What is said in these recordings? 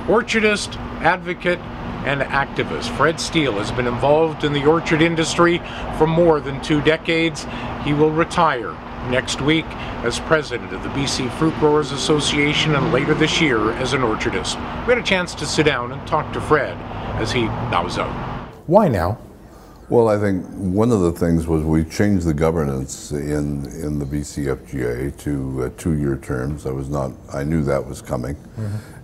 Orchardist, advocate, and activist Fred Steele has been involved in the orchard industry for more than 2 decades. He will retire next week as president of the BC Fruit Growers Association and later this year as an orchardist. We had a chance to sit down and talk to Fred as he bows out. Why now? Well, I think one of the things was we changed the governance in the BCFGA to 2-year terms. I knew that was coming,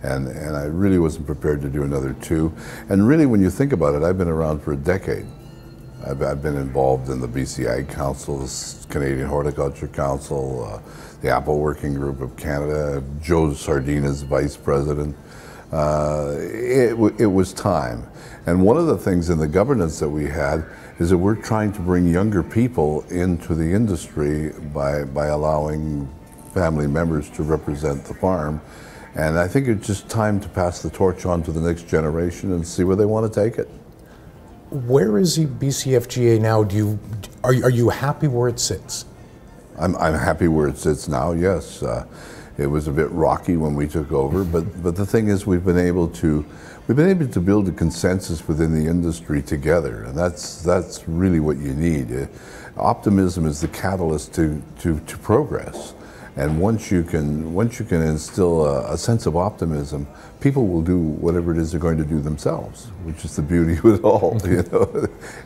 and I really wasn't prepared to do another 2. And really, when you think about it, I've been around for a decade. I've been involved in the BC Ag Council, the Canadian Horticulture Council, the Apple Working Group of Canada, Joe Sardina's vice president. It was time. And one of the things in the governance that we had is that we're trying to bring younger people into the industry by allowing family members to represent the farm. And I think it's just time to pass the torch on to the next generation and see where they want to take it. Where is the BCFGA now? Are you happy where it sits? I'm happy where it sits now, yes. It was a bit rocky when we took over, but the thing is we've been able to build a consensus within the industry together, and that's really what you need. Optimism is the catalyst to progress, and once you can instill a sense of optimism, people will do whatever it is they're going to do themselves, which is the beauty of it all. It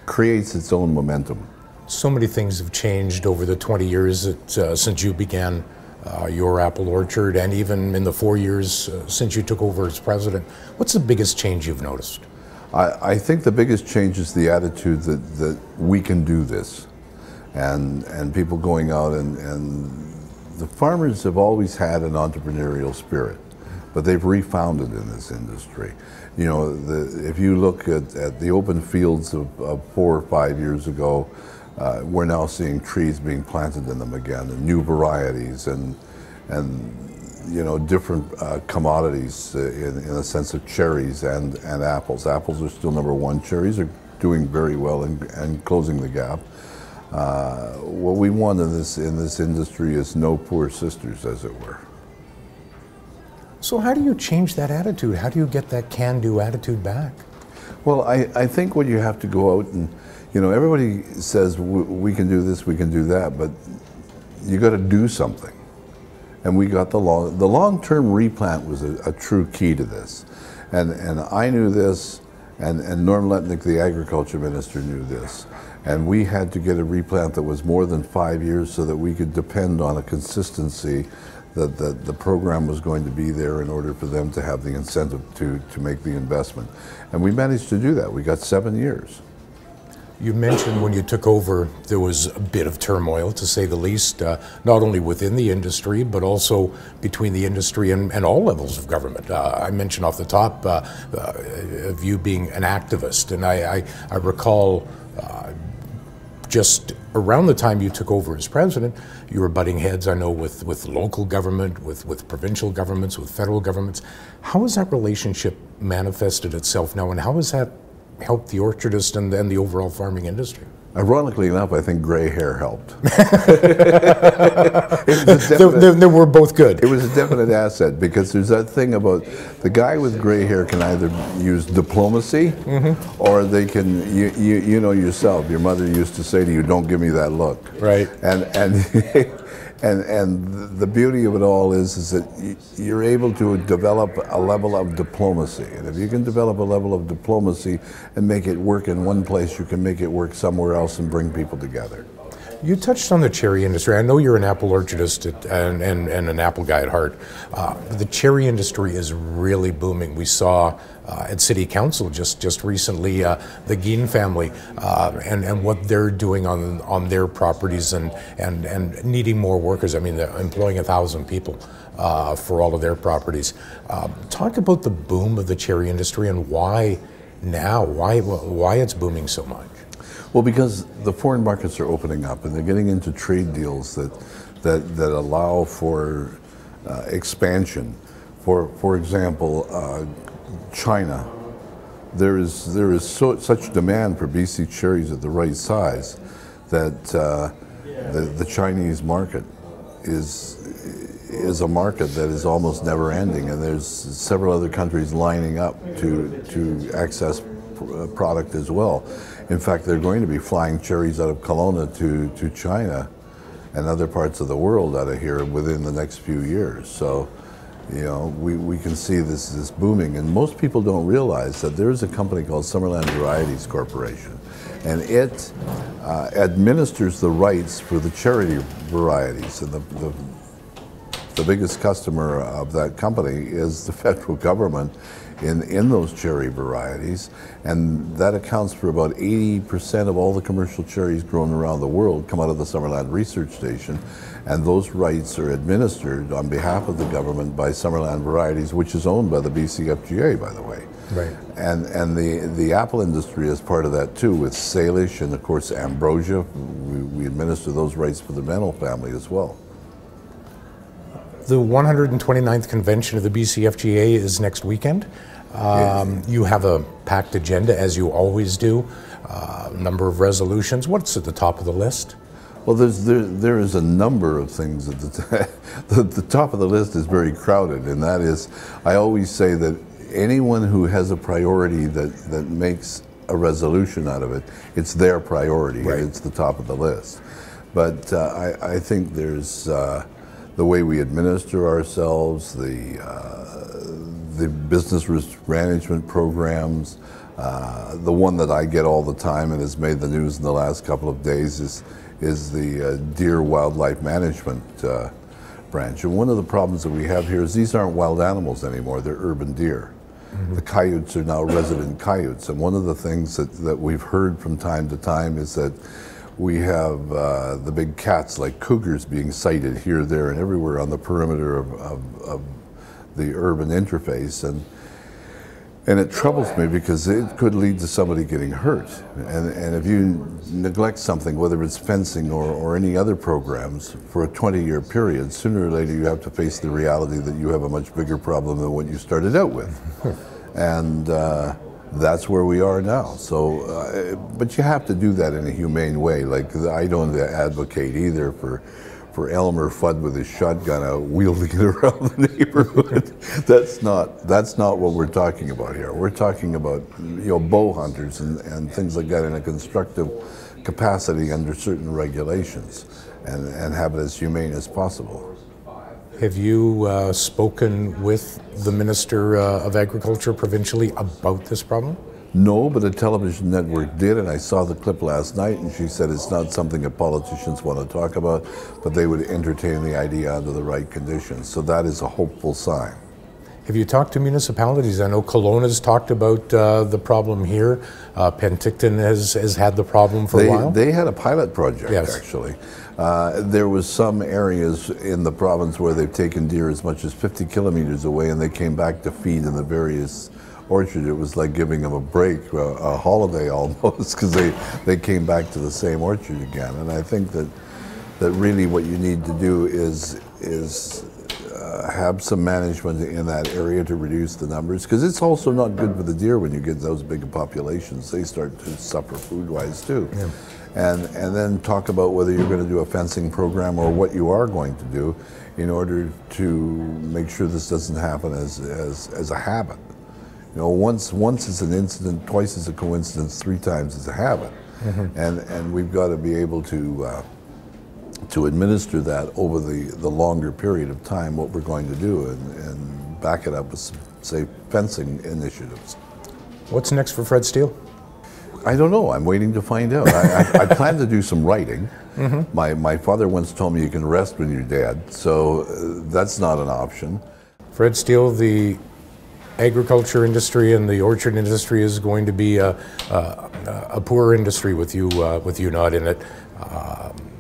creates its own momentum. So many things have changed over the 20 years since you began your apple orchard, and even in the 4 years since you took over as president. What's the biggest change you've noticed? I think the biggest change is the attitude that we can do this, and people going out, and the farmers have always had an entrepreneurial spirit, but they've refound it in this industry. You know, if you look at the open fields of 4 or 5 years ago, we're now seeing trees being planted in them again, and new varieties, and you know, different commodities in a sense of cherries and apples. Apples are still #1. Cherries are doing very well and closing the gap. What we want in this industry is no poor sisters, as it were. So how do you change that attitude? How do you get that can-do attitude back? Well, I think when you have to go out and, you know, everybody says we can do this, we can do that, but you got to do something. And we got the long-term replant was a true key to this, and I knew this, and Norm Letnick, the agriculture minister, knew this, and we had to get a replant that was more than 5 years so that we could depend on a consistency that the program was going to be there in order for them to have the incentive to make the investment, and we managed to do that. We got 7 years. You mentioned when you took over there was a bit of turmoil, to say the least, not only within the industry, but also between the industry and all levels of government. I mentioned off the top of you being an activist, and I recall just around the time you took over as president, you were butting heads, I know, with local government, with provincial governments, with federal governments. How has that relationship manifested itself now, and how has that helped the orchardist and the overall farming industry? Ironically enough, I think gray hair helped. They were both good. It was a definite asset, because there's that thing about the guy with gray hair can either use diplomacy, or they can, you know yourself, your mother used to say to you, don't give me that look. Right. And the beauty of it all is that you're able to develop a level of diplomacy. And if you can develop a level of diplomacy and make it work in one place, you can make it work somewhere else and bring people together. You touched on the cherry industry. I know you're an apple orchardist and an apple guy at heart. The cherry industry is really booming. We saw at City Council just recently the Gein family and what they're doing on their properties and needing more workers. I mean, they're employing 1,000 people for all of their properties. Talk about the boom of the cherry industry and why now, why it's booming so much. Well, because the foreign markets are opening up, and they're getting into trade deals that allow for expansion. For example, China. There is such demand for BC cherries at the right size that the Chinese market is is a market that is almost never ending, and there's several other countries lining up to access product as well. In fact, they're going to be flying cherries out of Kelowna to China and other parts of the world out of here within the next few years. So, you know, we can see this booming, and most people don't realize that there is a company called Summerland Varieties Corporation, and it administers the rights for the cherry varieties, and the biggest customer of that company is the federal government in those cherry varieties, and that accounts for about 80% of all the commercial cherries grown around the world come out of the Summerland Research Station, and those rights are administered on behalf of the government by Summerland Varieties, which is owned by the BCFGA, by the way. Right. And the apple industry is part of that too, with Salish and of course Ambrosia. We administer those rights for the Mennel family as well. The 129th convention of the BCFGA is next weekend. You have a packed agenda, as you always do, a number of resolutions. What's at the top of the list? Well, there is a number of things at the top of the list is very crowded, and that is, I always say that anyone who has a priority that makes a resolution out of it, it's their priority, right. It's the top of the list. But I think there's the way we administer ourselves, the business risk management programs. The one that I get all the time and has made the news in the last couple of days is the deer wildlife management branch. And one of the problems that we have here is these aren't wild animals anymore, they're urban deer. Mm-hmm. The coyotes are now resident coyotes, and one of the things that we've heard from time to time is that we have the big cats like cougars being sighted here, there, and everywhere on the perimeter of the urban interface, and it troubles me because it could lead to somebody getting hurt. And if you neglect something, whether it's fencing or any other programs, for a 20-year period, sooner or later you have to face the reality that you have a much bigger problem than what you started out with. And that's where we are now. So, but you have to do that in a humane way. Like, I don't advocate either for Elmer Fudd with his shotgun out wielding it around the neighborhood. That's not what we're talking about here. We're talking about, you know, bow hunters and things like that in a constructive capacity under certain regulations, and have it as humane as possible. Have you spoken with the Minister of Agriculture provincially about this problem? No, but a television network did, and I saw the clip last night, and she said it's not something that politicians want to talk about, but they would entertain the idea under the right conditions. So that is a hopeful sign. Have you talked to municipalities? I know Kelowna's talked about the problem here. Penticton has had the problem for a while. They had a pilot project, yes. Actually. There was some areas in the province where they've taken deer as much as 50 kilometers away, and they came back to feed in the various orchard. It was like giving them a break, a holiday almost, because they came back to the same orchard again. And I think that really what you need to do is have some management in that area to reduce the numbers, because it's also not good for the deer when you get those big populations. They start to suffer food-wise too. Yeah. And then talk about whether you're going to do a fencing program or what you are going to do in order to make sure this doesn't happen as a habit. You know, once it's an incident, twice is a coincidence, 3 times is a habit. Mm-hmm. And we've got to be able to administer that over the longer period of time, what we're going to do, and back it up with, say, fencing initiatives. What's next for Fred Steele? I don't know. I'm waiting to find out. I plan to do some writing. Mm-hmm. My father once told me you can rest when you're dead, so that's not an option. Fred Steele, the agriculture industry and the orchard industry is going to be a poor industry with you not in it.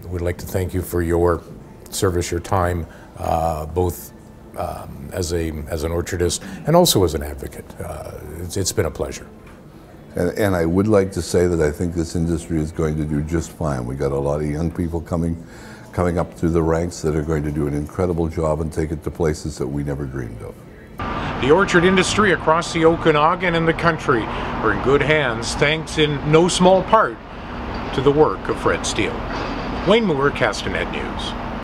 We'd like to thank you for your service, your time, both as an orchardist and also as an advocate. It's been a pleasure. And I would like to say that I think this industry is going to do just fine. We got a lot of young people coming up through the ranks that are going to do an incredible job and take it to places that we never dreamed of. The orchard industry across the Okanagan and the country are in good hands, thanks in no small part to the work of Fred Steele. Wayne Moore, Castanet News.